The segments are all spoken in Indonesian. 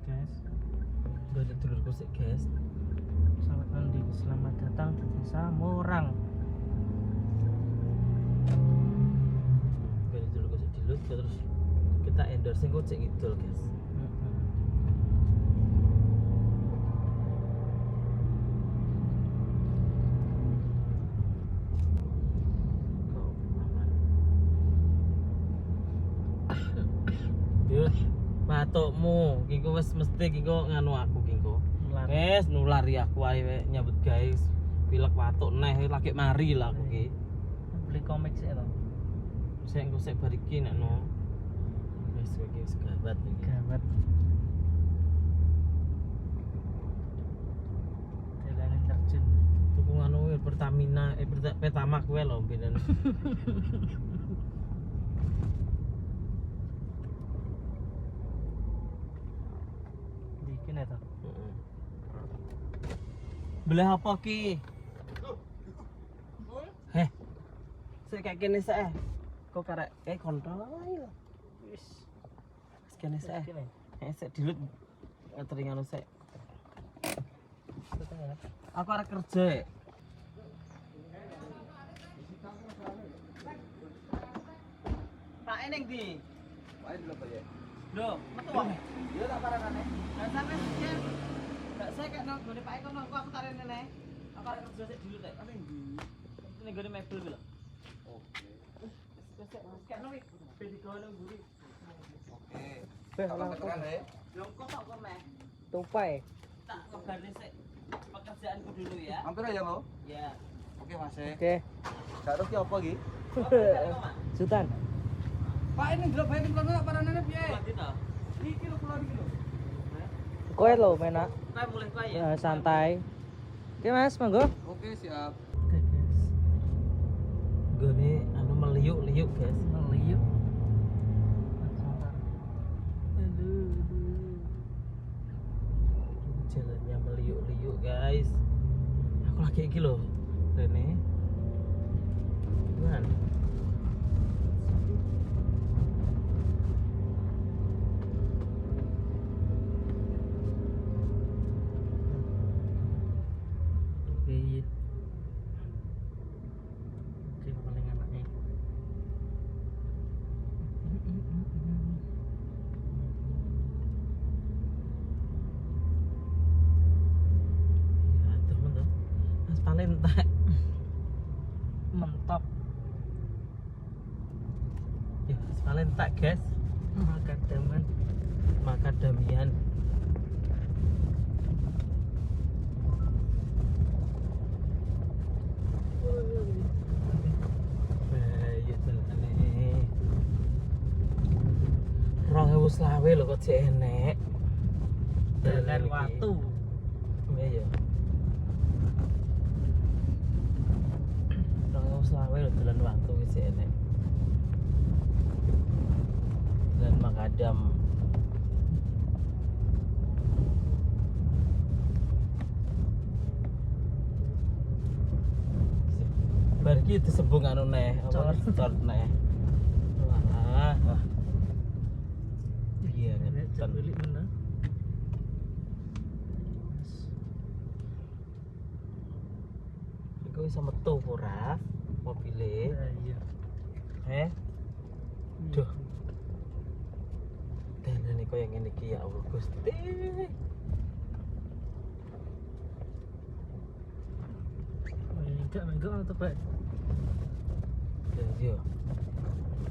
guys. Dari dulurku sih guys. Selamat datang di desa Morang. Dari dulurku sih dilut terus kita endorsing kok cek ngidul guys. Yo, patokmu, kiko wis mesti kiko nganu aku kiko. Wes nular ya aku ae nyambut guys. Pilek watuk neh lagi mari lah aku ki. Beli komik sih to. Sik engko sik bar iki nek no. Wes iki wis gawat iki. Gawat. Delanan terjun. Tuku nganu Pertamina Pertamax kuwi lho mbiyen. Bikin ya to. Belah apa ki? Heh. Sik kayak kene sik. Kok karek kontrol ae lho. Wis. Wis kene sik. Sik dilut ngeteri ngono sik. Aku arek kerja. Pak eneng di. Main dulu Pak ya. Lho, metu wae. Iya tak paranane. Lah sampe ya. Enggak saya kayak nang gone Pak Eko nang aku tarik nene. Aku arek kerja sik dulu teh. Apa yang di? Ning gone mebel kuwi lho. Oke. Wis kayak nang iki gawe nang mburi. Oke. Beh, Apa keteran ya? Lho kok tak kok meh. Tupai. Tak kabarin sik pekerjaanku dulu ya. Hampir aja mau. Ya. Oke Mas. Oke. Gak terus ki apa ki? Sultan. Pak ini delok bae pulang tak paranane piye? Mati ta. Iki lho pulang iki lho. Kowe lho penak. Kae mulai kae ya. Santai. Oke Mas, monggo. Oke siap. Oke guys. Gone anu meliuk-liuk guys. Meliuk. Aduh. Jalannya meliuk-liuk guys. Aku lagi iki lho. Rene. Kan. Iya. Oke, paling enaknya. Ya temen tuh. Mas paling entek. Mentop. Ya, mas paling entek guys. Makadaman. Makadamian. Bayu telane. 2020 lho kok jek enek. Dalan watu. Iya ya. 2020 lho dalan watu wis jek enek. Dan makadam. Bar iki disembung anu neh, apa start neh. Wah. Iya ngeten. Beli mana? Iku iso metu ora mobile. Iya. Duh. Dalan iki koyo ngene iki ya Allah Gusti. Enggak atau Pak? Ya iya.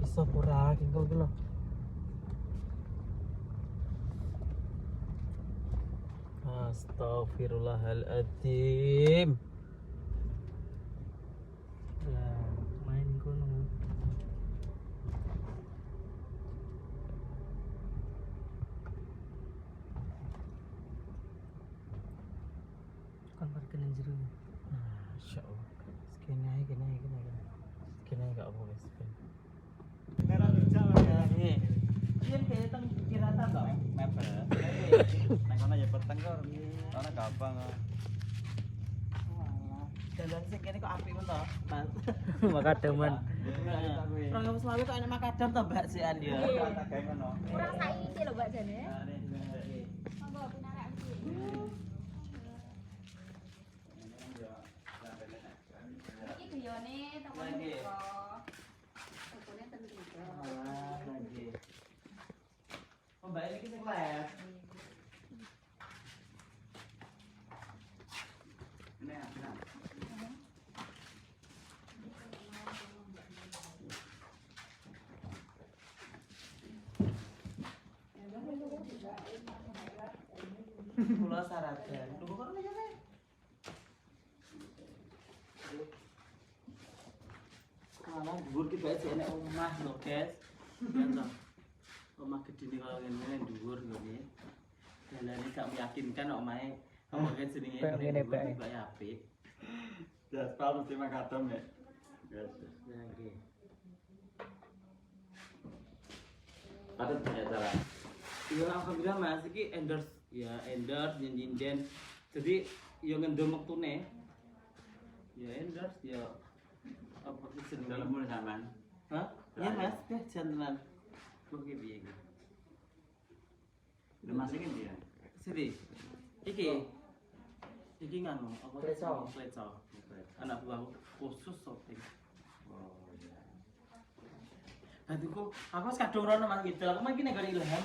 Iso ora kengko iki lho. Astagfirullahaladzim. Ya, main kono. Kan parkir jero. Masya Allah. Segini aja, gini aja. Segini aja gak apa wis. Merah hijau ya. Iya kayak teng kirata toh. Mebel. Nang kono ya peteng kok. Ana gampang kok. Dalan sing kene kok apik men to, Mas. Makadaman. Orang kamu selalu kok enak makadam to, Mbak Sian ya. Tak gawe ngono. Kurang saiki lho Mbak Jane. Nah, ini. Mbak ini sing les. Ini apa? Kula saradan. Tunggu kok aja, Mas. Malah dhuwur ki bae enek omah lho, guys. Ya toh. Omah gedine kalau ngene dhuwur ngene. Dalane gak meyakinkan omahe. Apa kan jenenge? Kayak ngene bae. Bae apik. Jaspal mesti makadam ya. Nah, nggih. Patut ya cara. Ya alhamdulillah Mas iki endorse ya endorse nyinden. Jadi yo ngendom wektune. Ya endorse ya apa sih jenenge? Dalam mulai zaman. Hah? Iya Mas, jantenan. Kok ki piye iki? Udah masukin dia. Sini. Iki nganu apa? Kleco. Kleco. Anak buahku khusus shopping. Oh iya. Hatiku, aku wis kadung rono Mas gitu. Aku mungkin nek ilham,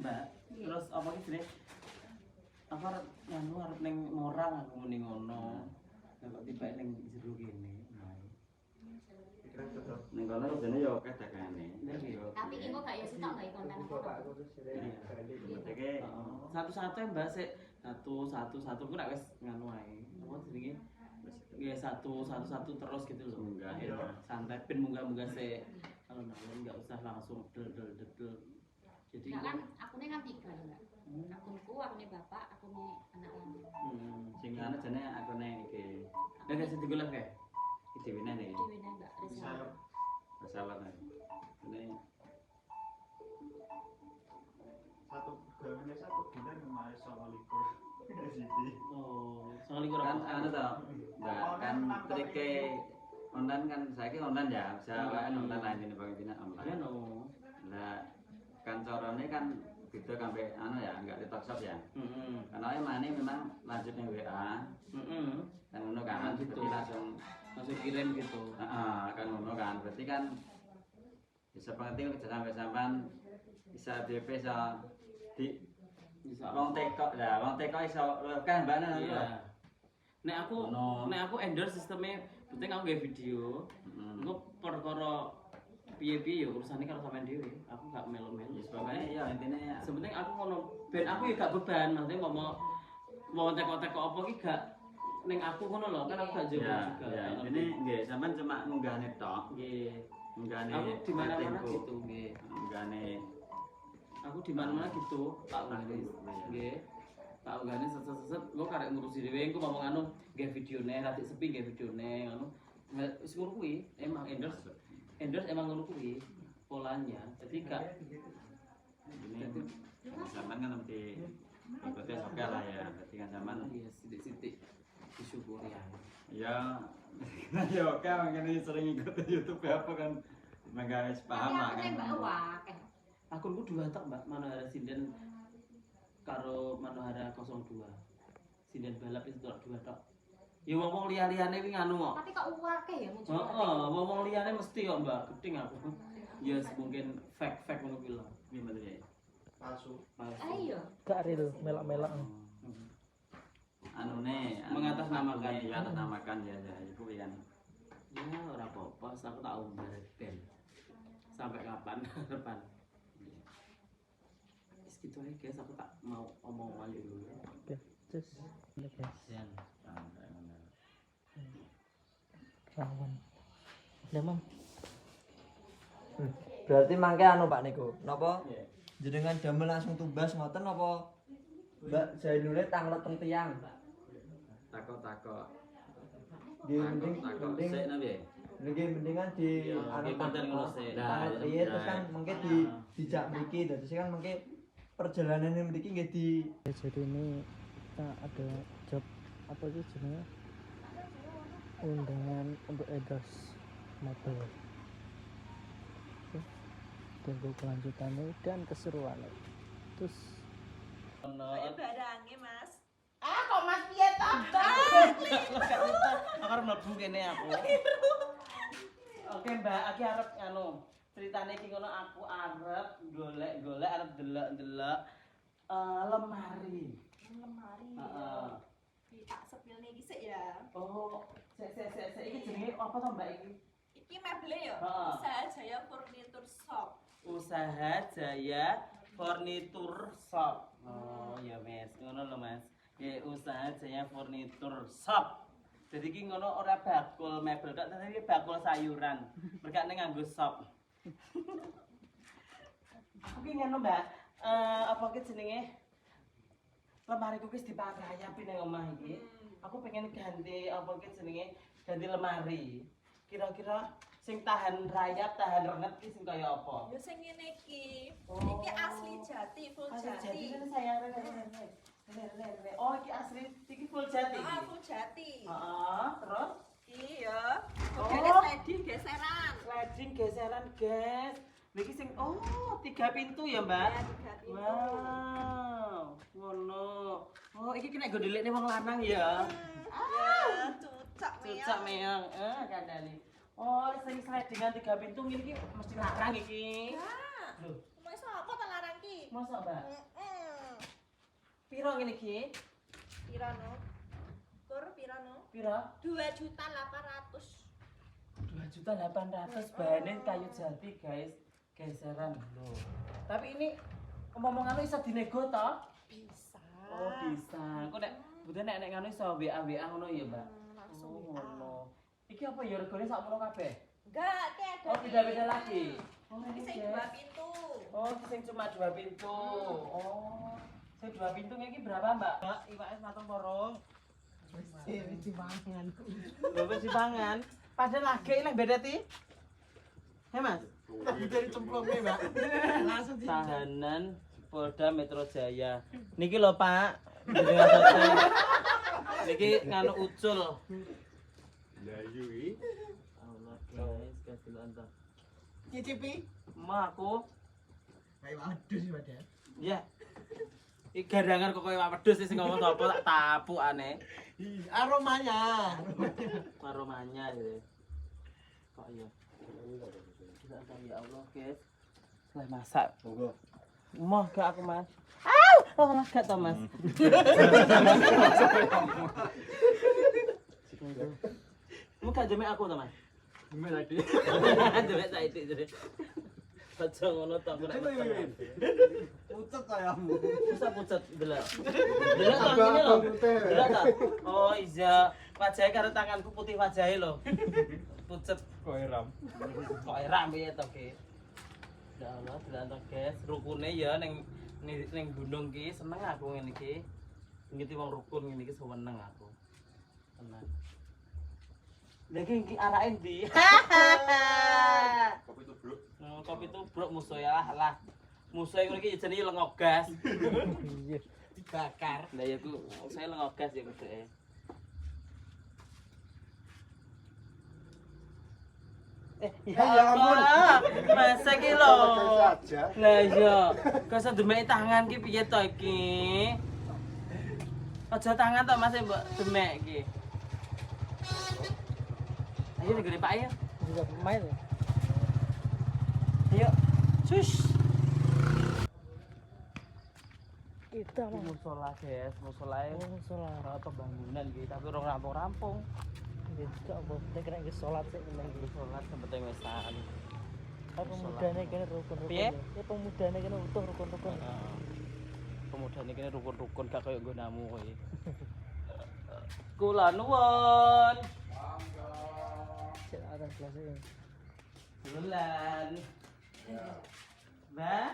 Mbak. Terus apa iki jenenge? Aku arep nganu arep ning Morang aku muni ngono. Lah kok tiba ning jero kene. Ning kono rene yo akeh dagangane. Tapi iki kok gak ya sitok gawe konten apa. Iki Satu-satu ya Mbak sik satu ku nek wis nganu ae. Apa jenenge? Nggih satu terus gitu loh. Munggah, Ya, ya. santai pin munggah-munggah sik. Kalau enggak usah langsung del. Jadi Nah kan akune kan 3 lho, Mbak. Akunku, akune bapak, akune anak lanang. sing ana jane akune iki. Nek gak sing digolek kae. Iki dhewe nih. Dhewe Mbak Rizal. Masalah nih. Ini Satu gawennya satu bulan kemarin sama likur sini. Oh, soalnya kan anu toh, Mbak, kan trike online kan saiki online ya, bisa wae online aja nih Bang Tina Ya online. no. Lah kan carane kan beda sampai anu ya, enggak di talkshop ya. Karena emang ini memang lanjutnya WA, kan ngono kan, Gitu. berarti langsung Langsung kirim gitu. kan ngono kan, berarti kan bisa penting sampai sampean bisa DP bisa di Bisa. wong teko ya, wong teko iso kan Mbak Nana. Iya. Ono. Nek aku endorse sistemnya penting aku gawe video. Engko perkara piye-piye ya urusane karo sampean dhewe. Aku gak melu-melu. Ya sebabnya ya intinya ya. Sepenting aku ngono ben aku ya gak beban, maksudnya mau teko-teko apa ki gak ning aku ngono lho, kan aku gak jowo Ya, juga. ya ini nggih sampean cuma ngunggahne tok, Nggih. ngunggahne Aku di mana-mana ratingku. gitu, nggih. Ngunggahne Aku di mana-mana gitu, tak unggahne. Nggih. Tak unggahne seset-seset, gua karek ngurusi dhewe, engko ngomong anu, nggih videone, rada sepi nggih videone ngono. Wis ngono kuwi, emang endorse emang ngono kuwi polanya. Jadi gak ini sampean kan mesti ikutnya oke lah ya, berarti kan sampean iya sithik-sithik disyukuri ya. ya ya oke makanya sering ikut YouTube ya apa kan menggawe paham lah Aku kan. Mbak akeh. Akunku dua tok Mbak, Manohara Sinden karo Manohara 02. Sinden balap itu dua tok. Ya wong-wong liya-liyane kuwi nganu kok. Tapi kok akeh ya muncul. Heeh, wong-wong liyane mesti kok Mbak, gedeng aku. Ya mungkin fake ngono kuwi lho. Gimana ya? Palsu. Ayo. Gak real, melak-melak. Anune Mengatasnamakan. ya atasnamakan ya itu kan. Ya ora apa-apa, aku tak umbar ben. Sampai kapan depan. Wis gitu aja guys, aku tak mau omong lagi dulu ya. Oke, cus. Ini guys, Yan. rawan. Ya, Mam. Berarti mangke anu Pak niku. Napa? Jenengan damel langsung tumbas ngoten napa Mbak Zainule tanglet teng tiyang? Takok Nggih mending sik nabi. nggih mendingan di Iya, anu nggih, konten ngono sik. tanglet riye terus kan mengke dijak mriki terus kan mengke perjalanane mriki nggih di Ya, jadi ini kita ada job apa sih jenisnya, undangan untuk endorse mobil. Oke, tunggu kelanjutannya dan keseruannya. Terus Barange Mas. Kok Mas piye to? Aku arep mlebu kene aku. Oke Mbak, aku arep anu ceritane iki ngono aku arep golek-golek arep delok-delok lemari. Lemari. Heeh. Tak sepilne iki sik ya. Oh, sik iki jenenge apa to Mbak iki? Iki mebele ya. Heeh. Usaha Jaya Furniture Shop. Usaha Jaya Furniture Shop. Oh, ya Mas, ngono lho Mas. Ya usaha Jaya Furniture Shop. Jadi iki ngono ora bakul mebel tok, tapi iki bakul sayuran. Merkane nganggo shop. Aku ki ngono, Mbak. Apa ki jenenge? Lemari ku wis dipangayapi nang omah iki. Aku pengen ganti apa ki jenenge? Ganti lemari. Kira-kira sing tahan rayap, tahan renget ki sing kaya apa? Ya sing ngene iki. Oh. Iki asli jati, full Asli jati. kan sayang. Oh, iki asli, iki full jati. Ah, full jati. Heeh, terus Iki ya. Oh. Modele sliding geseran. sliding geseran, guys. Niki sing 3 pintu ya, Mbak? Ya, 3 pintu. Wow, ngono. Oh, iki kena nggo ndelikne wong lanang ya. Ya, cucak Cucak meong. Kandhane. Oh, sing slidingan 3 pintu ngene iki mesti larang iki. Ya. Loh, Mau sapa ta larang ki? mosok, Mbak? Heeh. Piro ngene iki? Pira no? Kur pira no? Piro? 2.800.000. 2.800.000 bahane kayu jati, guys. Geseran lho. Tapi ini omong-omongan iso dinego to? Bisa. Oh, bisa. Kok nek butuh nek ngono iso WA ngono ya, Mbak? Langsung Oh, WA. ngono. Iki apa ya regane sakmono kabeh? Enggak, ki ada. Oh, beda-beda lagi. Oh, Ini ini sing guys. 2 pintu. Oh, iki sing cuma 2 pintu. Oh. Sing 2 pintu iki berapa, Mbak? Mbak, iwake mateng porong. Wis dimangan. Lho wis dipangan. Padahal lagi nang beda ti. He, Mas. Dari cemplungnya, Mbak. Langsung di Tahanan Polda Metro Jaya. Niki lho, Pak. Jenengan selesai. Niki nganu ucul. Lah iki Allah, guys, kasih antar. cicipi. Ma aku Kayak waduh sih, Mbak. ya. Iki garangan kok koyo wedhus sing ngomong apa tak tapukane. Aromanya. Aromanya ya. Kok iya. Tidak tahu ya Allah, guys. Setelah masak. monggo. Moh gak aku, Mas. Oh, gak to, Mas. Mu gak jemek aku to, Mas? Gemek tadi. Jemek saiki jadi. Aja ngono to aku nek. Pucet kayamu. Bisa pucet delok. Delok to ngene lho. Delok to. Oh iya, wajahe karo tanganku putih wajahe lho. Pucet Kok eram. kok erak piye to, Ki? Ya Allah, delok guys, rukune ya ning gunung ki seneng aku ngene iki. Ngiti wong rukun ngene iki seneng aku. Tenang. Lha iki arake ndi? Kopi tubruk. Kopi tubruk musuh ya lah. Musuh ngono iki jenenge lengo gas. Iya. Dibakar. Lah ya ku saya lengo gas ya kuduke. Ya ampun. Masa ki lho. Lah iya, kok iso demeki tangan ki piye to iki? Aja tangan to Mas mbok demek iki. Ayo negeri Pak ya. Juga pemain ya. Ayo. Sus. Kita Iki mau musola, guys. Musolae sholat. ora pembangunan iki, tapi ora rampung-rampung. Gitu apa? Kita kira ke sholat sih memang Iki gitu. salat sempete wesan. Pemudanya kene rukun-rukun. Piye? Ya pemudanya kene utuh rukun-rukun. Pemuda ini kene rukun-rukun gak koyo nggonamu kowe. Kula nuwun. Cek atas kelas ini. Bulan. Mbak,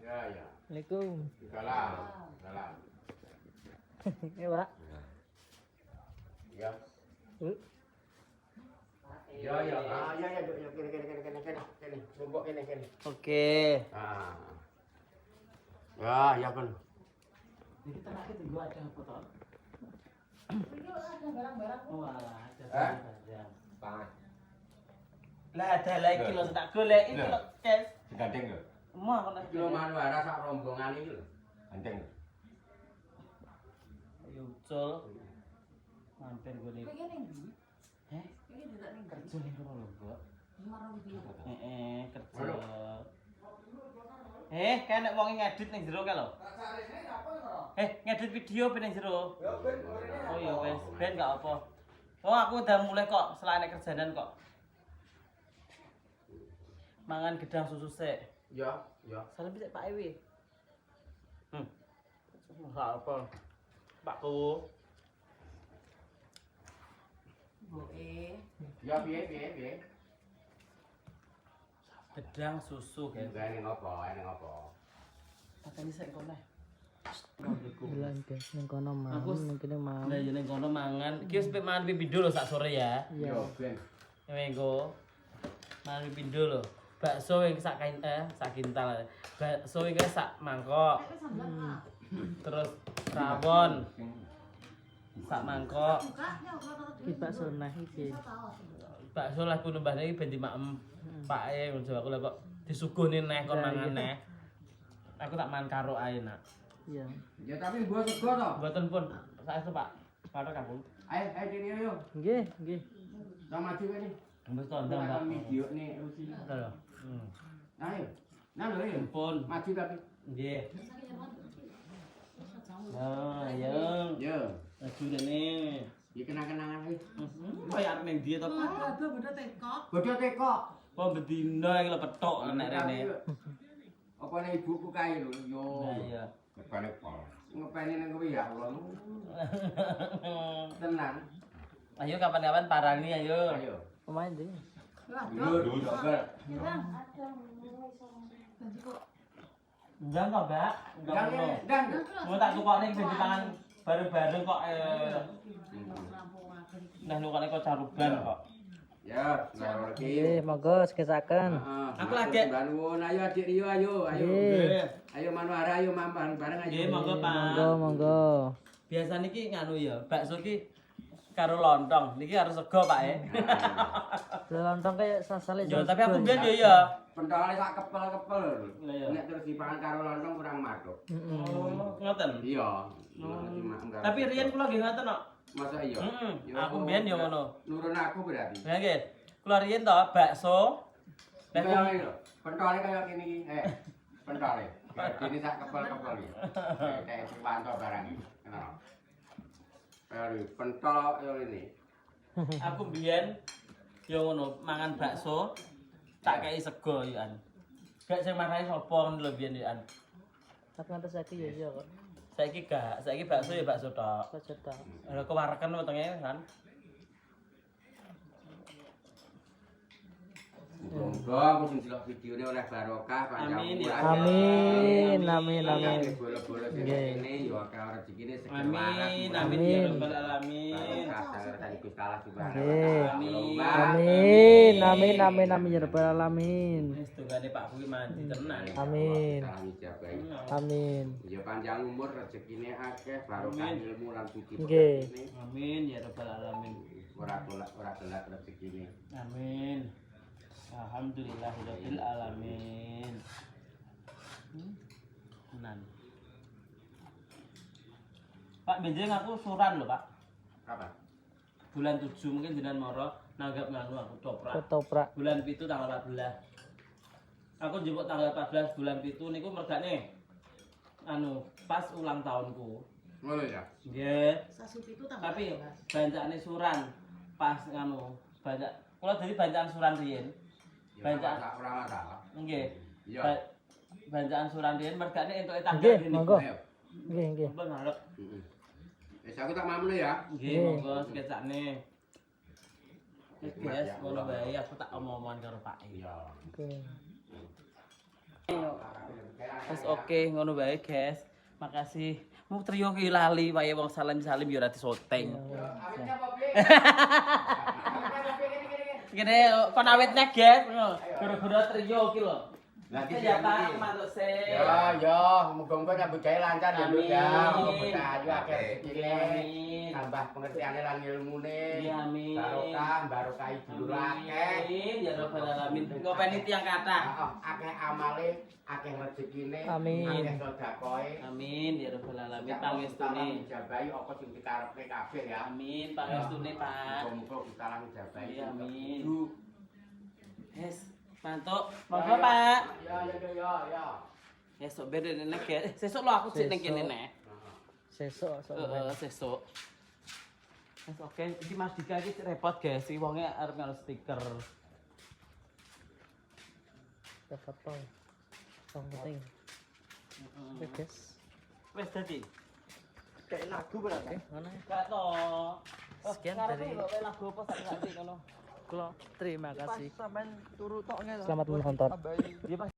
Ya ya. Assalamualaikum. Salam. Salam. Ya, Pak. Ya. Ya ya. Ah ya ya ya kene. Numpuk kene. oke. Ah. Ya ya kan. Ini terakhir tunggu ada apa toh? Ini ada barang-barang. Wah, ada barang. Pangan. Lah ada lagi lho tak golek iki lho, guys. Gandeng lho. Emah kono. Iki lho manwara sak rombongan iki lho. Gandeng. Ayo ucul. Mampir gue nih. Heh? Kerja nih kono lho, Mbak. Kerja. Kan nek wong ngedit ning jero ka lho. Ngedit video ben ning jero. Oh iya wes, ben gak apa. Oh aku udah mulai kok, selain kerjaan kok. Mangan gedang susu sik. Ya. Salam sik Pak Ewi. Enggak apa. Pakku. Ya piye. Gedang susu guys. Ini ngopo? Makane sik kono. Bilang guys, ning kono mau, Aku- ning kene mau. Lah yo ning kono mangan. Iki wis mangan pipindo lho sak sore ya. Iya. Ben. Mengko mangan pipindo lho. Bakso yang sak kintal. Bakso yang sak mangkok. Terus rawon. Sak mangkok. Iki bakso nah iki. Bakso lah ku nembahne iki ben dimakem. Pake ngono aku lah kok disuguhne neh kon mangan neh. Aku tak mangan karo ae nak. Iya. Ya tapi gua sego to. Mboten pun saestu Pak. Karo kabung. Ayo dene yo. Nggih. Nang maju kene. Wis tondang Mbak. Video nih Rusi. Lho. Ayo. Nang lho yo. Pun. Maju tapi. Nggih. Ya, Yo. maju rene. Ya kenang-kenangan iki. Kaya arep ning ndi to? Bodho teko. Apa bedino iki lho petok nek rene. Apa nek ibuku kae lho yo. Nah iya. Ngepene pol. Ngepene nang kowe ya Allah. Tenang. Ayo kapan-kapan parani ayo. Ayo. Pemain deh. Dulu dokter. Enggak kok, Mbak. Enggak ngono. Dan. Mau tak tukokne ben dipangan bareng-bareng kok nah nukane kok caruban kok. Ya, loro iki. Nggih, monggo sekesaken. Aku lagi. Nuwun, ayo adik Rio ayo. Nggih. Ayo Manuara ayo mampir bareng ayo. Nggih, monggo Pak. Monggo. Biasa niki nganu ya, bakso ki karo lontong. Niki harus sego, Pak ya. Lontong kayak sasale Yo, tapi aku mbiyen yo ya. Pentole sak kepel-kepel. Lah ya. Nek terus dipangan karo lontong kurang madhok. Oh, ngoten. Iya. Tapi riyen kula nggih ngoten kok. masa iya? Aku mbiyen yo ngono. Nurun aku berarti. Ya nggih. Kula riyen to bakso. Kayak iki lho. Pentole kaya kene iki. Pentole. Ini sak kepel-kepel iki. Kayak Priwanto barang iki. Kenal. Kayak pentol yo ini. Aku mbiyen yo ngono, mangan bakso tak kei sego yo an. Gak sing marahi sapa ngono lho mbiyen yo an. Tapi ngantos saiki ya iya kok. Saiki gak, saiki bakso ya bakso tok. Bakso tok. Lha kewareken wetenge kan. Muga-muga aku sing delok videone oleh barokah panjang Amin, ya. umur. Amin. Bola-bola sing kene yo akeh rezekine seger Amin, waras. amin ya rabbal alamin. Barokah dari Gusti Allah subhanahu wa Nggih. taala. Amin ya rabbal alamin. Wis tungane Pak kuwi mandi tenan. Amin. Salam Amin. Ya panjang umur rezekine akeh barokah ilmu lan suci. Nggih. Amin ya rabbal alamin. Ora telat rezekine. Amin. Alhamdulillahirabbil alamin. Tenan. Pak benjing aku suran lho, Pak. Kapan? Bulan 7 mungkin jenengan moro nanggap nganu aku toprak. Ketoprak. Bulan 7 tanggal 14. Aku njupuk tanggal 14 bulan 7 niku mergane anu pas ulang tahunku. Oh ya. Nggih. Tapi bancane suran pas nganu banyak kula dari bacaan suran riyen. Bacaan Ora masalah. nggih. Iya. Bacaan suran riyen mergane entuke tanggal Nggih, gini. monggo. Ayo. Nggih. Mbak ngarep. Heeh. Wis aku tak mamnu ya. Nggih, monggo sketsane. Wis guys, ngono bae aku tak omong-omongan karo Pak. Iya. Oke. Wis oke ngono bae, guys. Makasih. Mau trio ki lali wae wong salim-salim yo ora disoteng. Awitnya apa, Pi? Kene kon awitnya, guys. Gara-gara trio ki lho. Lagi Ya Pak, mantuk sih. Ya, muga-muga nyambut gawe lancar ya, Nduk ya. Amin. Muga ayu akeh rezekine. Amin. Tambah pengertiane lan ilmune. Iya, amin. Barokah ibu akeh. Amin ya rabbal alamin. Ngopeni tiyang kathah. Akeh amale, akeh rezekine, Amin. akeh sedekahe. Amin ya rabbal alamin. Pangestune. Jabahi apa sing dikarepne kabeh ya. Amin, pangestune Pak. Muga-muga Gusti Allah jabahi. Iya, amin. Yes, mantuk. Monggo, Pak. Ya. Esok beda nek ya. Sesuk lo aku sik ning kene nek. Sesuk Sesuk. Wes oke, iki Mas Dika iki repot guys, iki wonge arep ngalo stiker. ya foto. Yang penting. Oke, guys. Wes dadi. Kayak lagu berarti. Mana ya? Gak to. Sekian Ngarepe dari- lho, kowe lagu apa sak ngerti ngono. Kalau terima kasih. Sampean turu tok ngene. Selamat menonton. Tambahi. Iya, Pak.